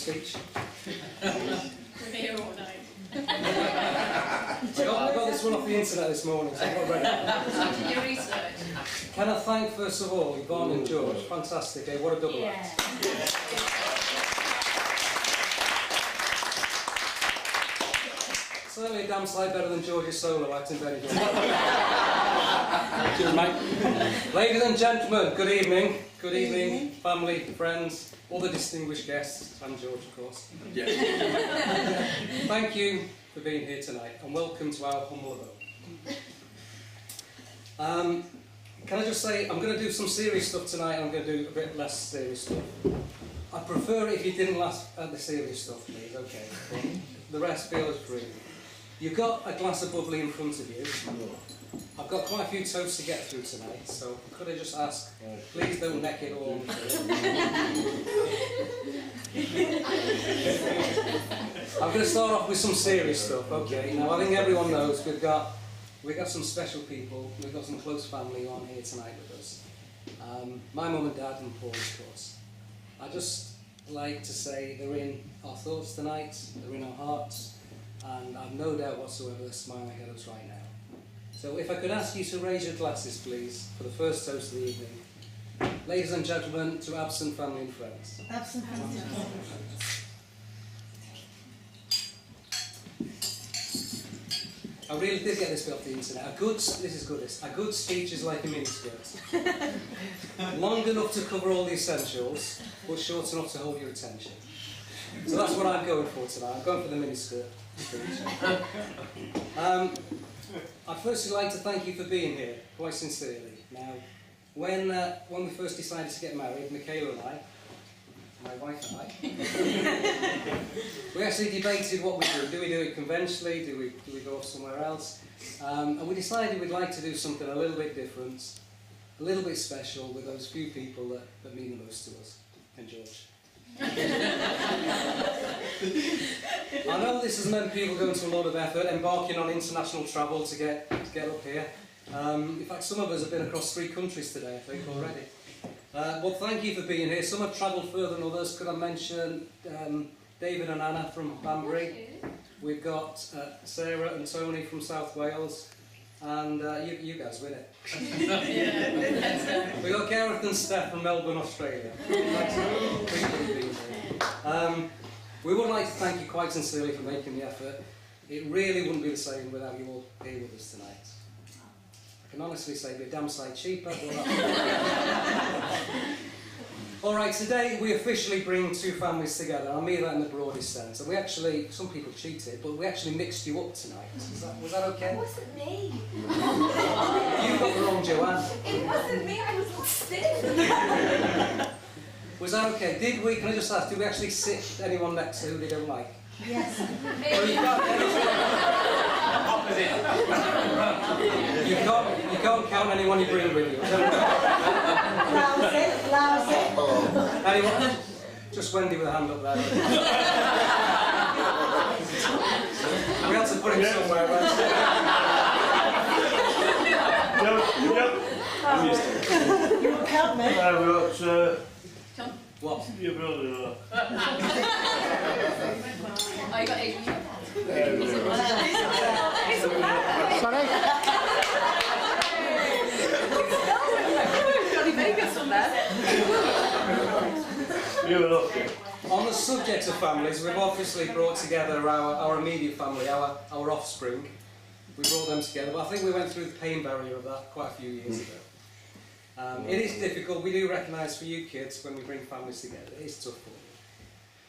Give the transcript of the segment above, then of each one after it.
speech. We're here all night. I got this one off the internet this morning, so I'm not ready. Did your research? Can I thank, first of all, Yvonne and George? Fantastic, eh? What a double act. Certainly a damn sight better than George's solo act in Benny Cheers, mate. Ladies and gentlemen, good evening. Good evening, family, friends, all the distinguished guests, and George, of course. Yeah. Thank you for being here tonight, and welcome to our humble abode. Can I just say, I'm going to do some serious stuff tonight, I'm going to do a bit less serious stuff. I'd prefer it if you didn't laugh at the serious stuff, please, okay? But the rest feel as free. You've got a glass of bubbly in front of you. I've got quite a few toasts to get through tonight, so could I just ask, please don't neck it all. I'm going to start off with some serious stuff, okay? Now I think everyone knows we've got some special people, we've got some close family on here tonight with us. My mum and dad and Paul, of course. I just like to say they're in our thoughts tonight, they're in our hearts, and I've no doubt whatsoever they're smiling at us right now. So if I could ask you to raise your glasses, please, for the first toast of the evening. Ladies and gentlemen, to absent family and friends. Absent family and friends. I really did get this bit off the internet. A good speech is like a miniskirt. Long enough to cover all the essentials, but short enough to hold your attention. So that's what I'm going for tonight. I'm going for the miniskirt speech. I'd firstly like to thank you for being here, quite sincerely. Now, when we first decided to get married, Michaela and I, my wife and I, we actually debated what we do. Do we do it conventionally? Do we go off somewhere else? And we decided we'd like to do something a little bit different, a little bit special with those few people that mean the most to us. And George. I know this has meant people going to a lot of effort, embarking on international travel to get up here. In fact, some of us have been across 3 countries today, I think, already. Well, thank you for being here. Some have travelled further than others. Could I mention David and Anna from Banbury? We've got Sarah and Tony from South Wales. And you guys win it. We've got Gareth and Steph from Melbourne, Australia. We would like to thank you quite sincerely for making the effort. It really wouldn't be the same without you all here with us tonight. I can honestly say it'd be a damn sight cheaper. Alright, today we officially bring 2 families together. I mean that in the broadest sense. And we actually, some people cheated, but we actually mixed you up tonight. Was that okay? It wasn't me. You got the wrong Joanne. It wasn't me, I was still. Was that okay? Did we, can I just ask, did we actually sit anyone next to who they don't like? Yes. Well, you can't count anyone you bring with you. Lousy. Anyone? Just Wendy with a hand up there. We had to put him somewhere, right? You won't count me. We've got What? your brother. Oh, you got Adrian. Sorry? Johnny Vegas on there. On the subject of families, we've obviously brought together our immediate family, our offspring. We brought them together, but I think we went through the pain barrier of that quite a few years ago. It is difficult, we do recognise for you kids when we bring families together, it is tough for you.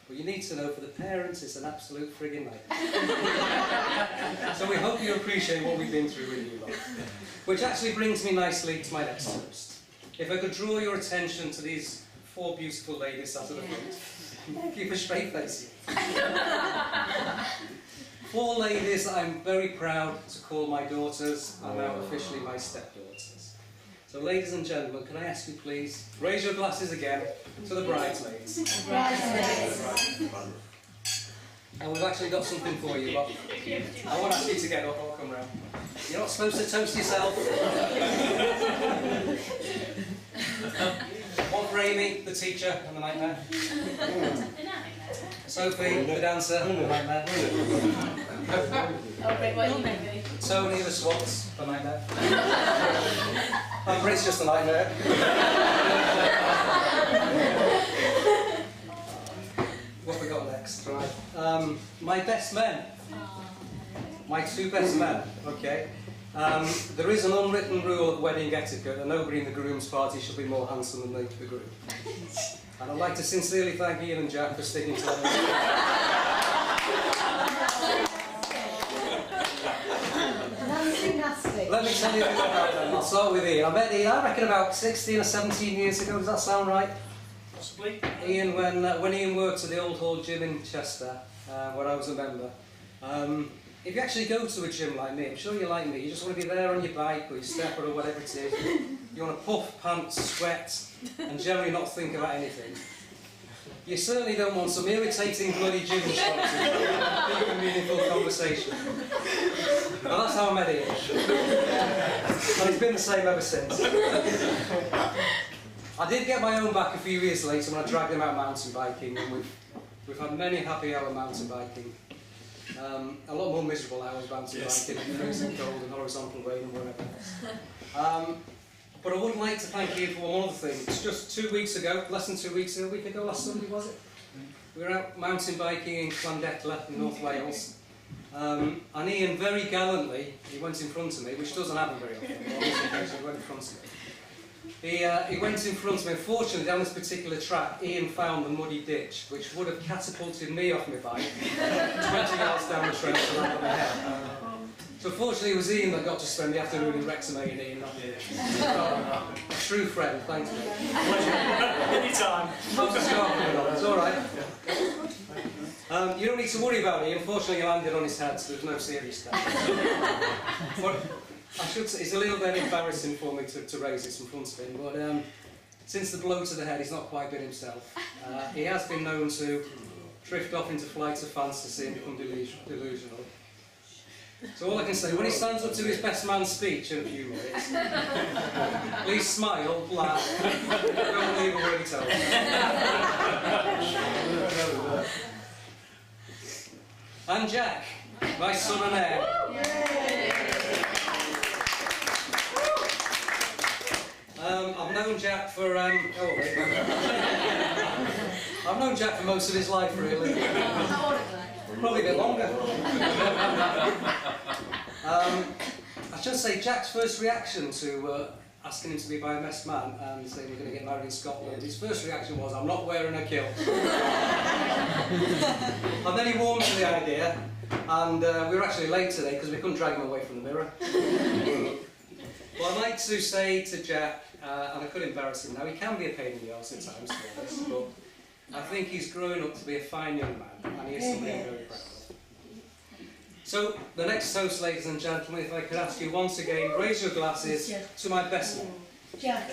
But you need to know for the parents it's an absolute frigging nightmare. So we hope you appreciate what we've been through with you lot. Which actually brings me nicely to my next toast. If I could draw your attention to these 4 beautiful ladies sat at the front. Keep a straight face. 4 ladies I'm very proud to call my daughters and now officially my stepdaughters. So ladies and gentlemen, can I ask you please, raise your glasses again to the bridesmaids. And we've actually got something for you, but I won't ask you to get up, I'll come round. You're not supposed to toast yourself. One for Amy, the teacher, and the nightmare. Sophie, the dancer, the nightmare. Oh, great, what you maybe? Tony, the Swats, the nightmare. And Brit's just a nightmare. What have we got next? Right. My best men. My two best men, okay. There is an unwritten rule of wedding etiquette that nobody in the groom's party should be more handsome than the groom. And I'd like to sincerely thank Ian and Jack for sticking to that. Nasty. Let me tell you a bit about them. I'll start with Ian. I met Ian, I reckon about 16 or 17 years ago. Does that sound right? Possibly. Ian, when Ian worked at the Old Hall Gym in Chester, where I was a member. If you actually go to a gym like me, I'm sure you're like me, you just want to be there on your bike or your stepper or whatever it is. You want to puff, pant, sweat, and generally not think about anything. You certainly don't want some irritating bloody gym instructors deep and meaningful conversation. Well, that's how I met Ian. And it's been the same ever since. I did get my own back a few years later when I dragged him out mountain biking, and we've had many happy hour mountain biking. A lot more miserable hours mountain biking, freezing cold and horizontal rain and whatever. But I would like to thank you for one other thing. It's just 2 weeks ago, less than 2 weeks ago, a week ago, last Sunday was it? We were out mountain biking in Llandecla in North Wales. And Ian very gallantly, he went in front of me, which doesn't happen very often, but on this occasion he went in front of me. He went in front of me. Unfortunately, down this particular track, Ian found the muddy ditch, which would have catapulted me off my bike 20 yards down the trench and land on my head. So fortunately, it was Ian that got to spend the afternoon in Wrexham A&E, not me. A true friend, thanks mate. Anytime. It's all right. You don't need to worry about it. Unfortunately, he landed on his head, so there's no serious damage. But I should say, it's a little bit embarrassing for me to raise this in front of him, but since the blow to the head, he's not quite been himself. He has been known to drift off into flights of fantasy and become delusional. So all I can say, when he stands up to his best man speech in a few minutes, please smile, laugh, don't leave a word he tells. And Jack, my son and heir. I've known Jack for I've known Jack for most of his life, really. How old are they? Probably a bit longer. I should say Jack's first reaction to asking him to be my best man and saying we're going to get married in Scotland, his first reaction was, I'm not wearing a kilt. And then he warmed to the idea, and we were actually late today because we couldn't drag him away from the mirror. Well, I'd like to say to Jack, and I could embarrass him now, he can be a pain in the arse at times, to be honest, but I think he's growing up to be a fine young man, and he is somebody I'm very proud of. So, the next toast, ladies and gentlemen, if I could ask you once again, raise your glasses to my best man. Jack.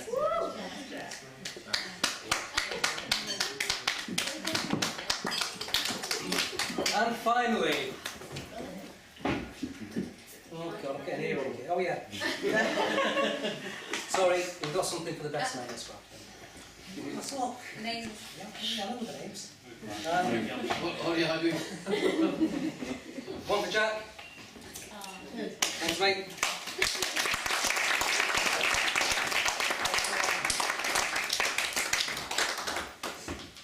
And finally, oh God, I'm getting earring here. Oh yeah. Sorry, we've got something for the best man as well. That's all. Names. Yeah, I know the names. What do you do? One for Jack. Thanks, mate.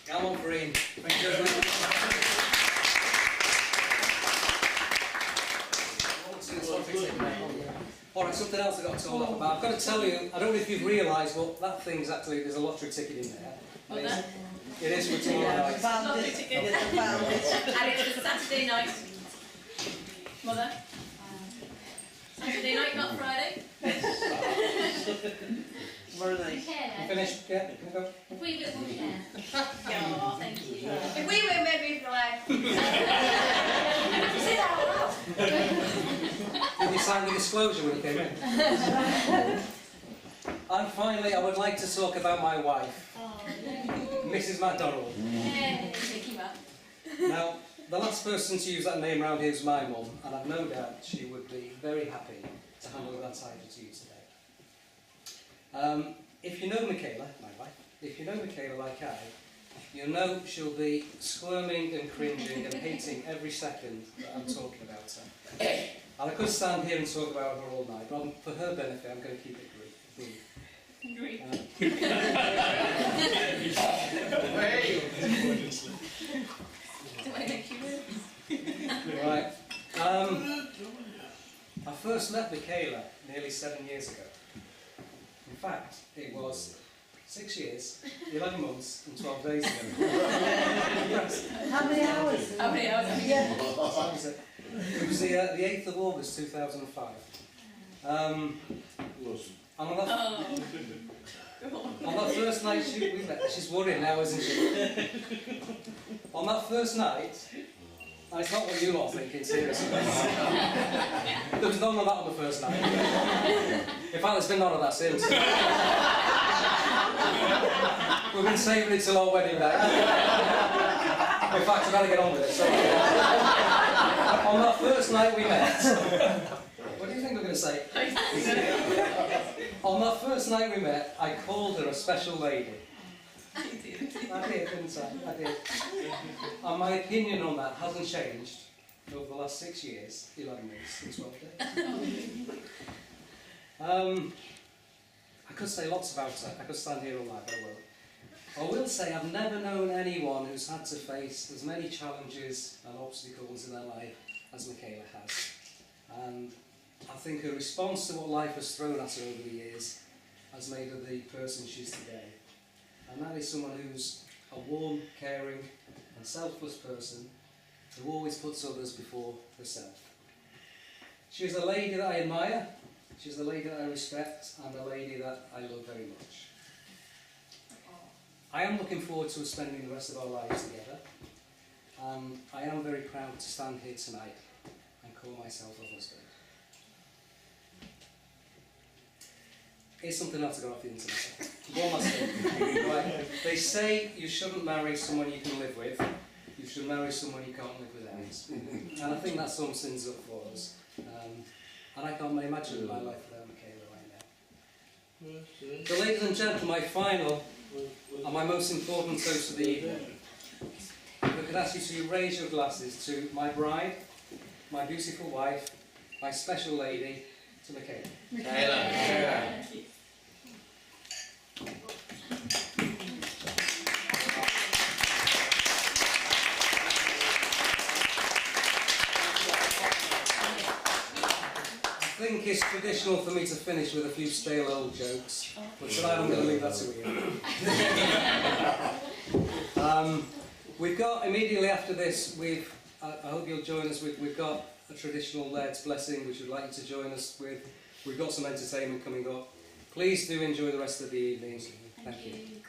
Come on, Green. Thank you very much. Alright, something else I've got to talk about. I've got to tell you, I don't know if you've realised, but that thing's actually, there's a lottery ticket in there. What that? It is for tomorrow night. Lovely ticket. And it's for Saturday night. Mother? Saturday night, not Friday? Where are they? You finished? Yeah, can we go? If we get one share. Oh, thank you. If we win, maybe for life. Say that out loud. Did you sign the disclosure when you came in? And finally, I would like to talk about my wife, Mrs. MacDonald. Hey, take you up. Now, the last person to use that name around here is my mum, and I've no doubt she would be very happy to hand over that title to you today. If you know Michaela, my wife, if you know Michaela like I you know she'll be squirming and cringing and hating every second that I'm talking about her. And I could stand here and talk about her all night, but for her benefit I'm going to keep it brief. Agree. Do I make you nervous? Right. I first met Michaela nearly 7 years ago. In fact, it was 6 years, 11 months and 12 days ago. How many hours? How many hours? Yeah. That was it. It was the 8th of August 2005. And on that, on that first night we met, she's worried now, isn't she? On that first night, and it's not what you lot are thinking, seriously. There was none of that on the first night. In fact, there's been none of that since. We've been saving it till our wedding day. In fact, I've got to get on with it. So, on that first night we met, what do you think I'm going to say? On that first night we met, I called her a special lady. I did, didn't I? I did. And my opinion on that hasn't changed over the last 6 years, 11 months and 12 days. I could say lots about her. I could stand here all night, but I won't. I will say I've never known anyone who's had to face as many challenges and obstacles in their life as Michaela has. And I think her response to what life has thrown at her over the years has made her the person she is today. And that is someone who's a warm, caring and selfless person who always puts others before herself. She's a lady that I admire, she's a lady that I respect, and a lady that I love very much. I am looking forward to us spending the rest of our lives together, and I am very proud to stand here tonight and call myself a husband. Here's something else I got off the internet. One last thing. Right. They say you shouldn't marry someone you can live with, you should marry someone you can't live without. And I think that sums things up for us. And I can't imagine my life without Michaela right now. So ladies and gentlemen, my final and my most important toast of the evening. If I could ask you to raise your glasses to my bride, my beautiful wife, my special lady, to Michaela. Michaela. I think it's traditional for me to finish with a few stale old jokes, but tonight I'm going to leave that to you. We've got, immediately after this, I hope you'll join us, we've got a traditional Laird's Blessing which we'd like you to join us with. We've got some entertainment coming up. Please do enjoy the rest of the evening. Thank you.